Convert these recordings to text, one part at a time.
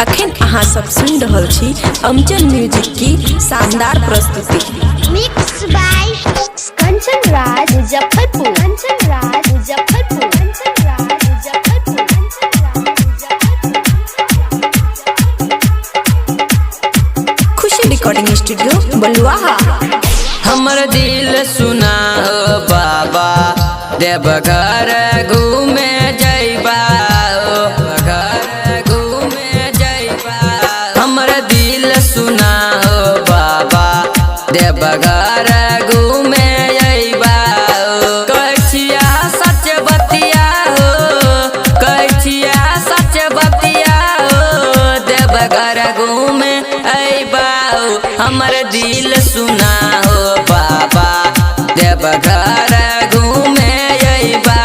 अखन अहाँ सब सुन रहल छी अमजद म्यूजिक की शानदार प्रस्तुति। Mix by Kanchan Raj Muzaffarpur. Kanchan Raj Muzaffarpur. Kanchan Raj Muzaffarpur. Khushi recording studio Baluaha. हमर दिल सुना हो बाबा देवघर घूमे जइबा, घर घूमे जइबा। हमर दिल सुना हो बाबा देवघर घूमे जइबा। कहिया सच बतिया हो, कहिया सच बतिया हो, देवघर घूमे अइबा। हमर दिल सुना हो बाबा देवघर घूमे अइबा,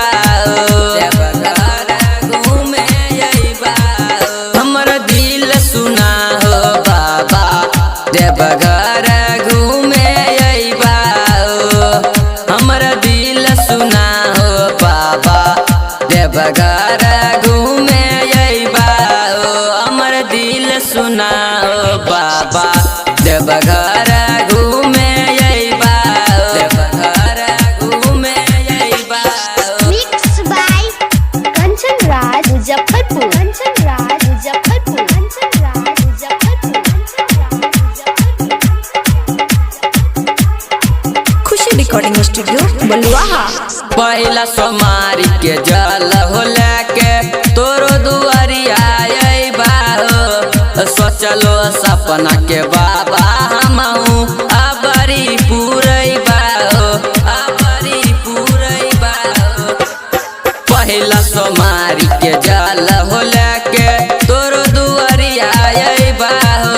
देवघर घूमे अइबा। हमर दिल सुना हो बाबा देवघर घूमे अइबा। हमर दिल सुना हो बाबा देवघर घूमे अइबा। हमर दिल सुना हो बाबा देवघर घूमे अइबा, देवघर घूमे अइबा। Mix by Kanchan Raj Muzaffarpur. Kanchan Raj Muzaffarpur. Kanchan Raj Muzaffarpur. Khushi recording studio Baluaha. पहिला सोमारी के जल हो लेके तोरो दुआरिया अइबा हो। सोचलो सपना के बाबा हमहू अबरी पूरैबा हो, अबरी पूरैबा हो। पहिला सोमारी के जल हो लेके तोरो दुआरिया अइबा हो।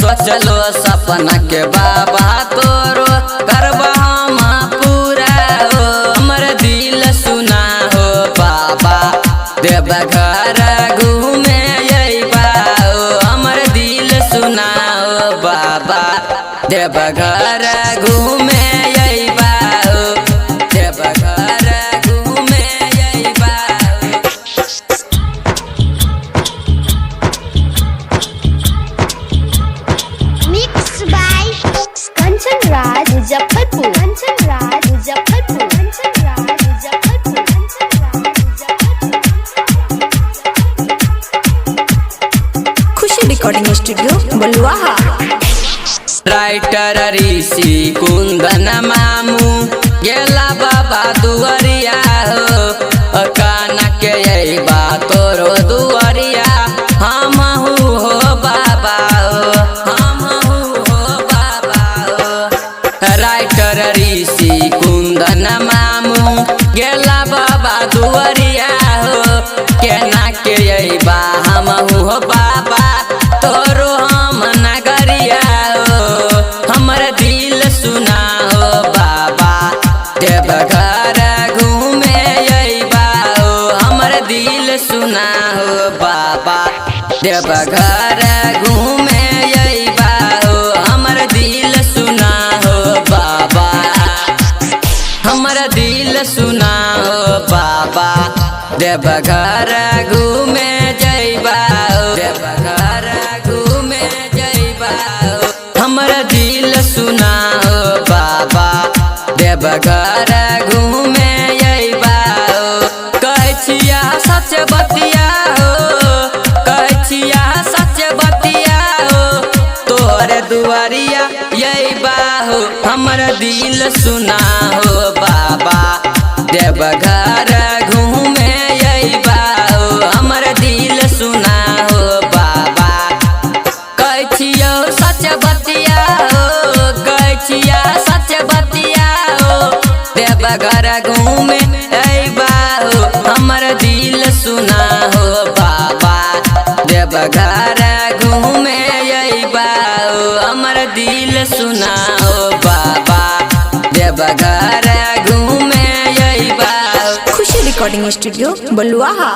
सोचलो सपना के बाबा तोरो करबा हम पूरा हो। हमर दिल सुना हो बाबा देवघर घूमे अइबा। हमर दिल सुना हो बाबा देवघर घूमे अइबा, देवघर घूमे अइबा। Mix by Kanchan Raj Muzaffarpur. Kanchan Raj Muzaffarpur. Kanchan Raj Muzaffarpur. Kanchan Raj Muzaffarpur. Khushi recording studio Baluaha. Writer Rishi Kundan मामू गेला बाबा दुआरिया हो। काना के अइबा तोरो दुआरिया हमहू हो बाबा हो, हमहू हो बाबा हो। राइटर ऋषि कुंदन मामू गेला बाबा दुआरिया हो। केना के अइबा हमहू हो बाबा तोरो हम नगरिया हो। हमर दिल सुना हो बाबा देवघर घूमे अइबा। हमर दिल सुना हो बाबा देवघर घूमे अइबा। हमर दिल सुना हो बाबा, हमर दिल सुना हो बाबा देवघर घूमे जइबा, देवघर घूमे जइबा। हमर दिल सुना हो बाबा देवघर घूमे अइबा। कहिया सच बतिया हो, कहिया सच बतिया हो, तोहर दुआरिया अइबा हो। हमर दिल सुना हो बाबा देवघर घूमे अइबा। हमर दिल सुना हो बाबा कहियो सच बतिया हो, कहिया सच बतिया हो, देवघर घूमे अइबा। हमर दिल सुना हो बाबा देवघर घूमे अइबा। हमर दिल सुना हो बाबा देवघर घूमे अइबा। खुशी रिकॉर्डिंग स्टूडियो बलुआहा।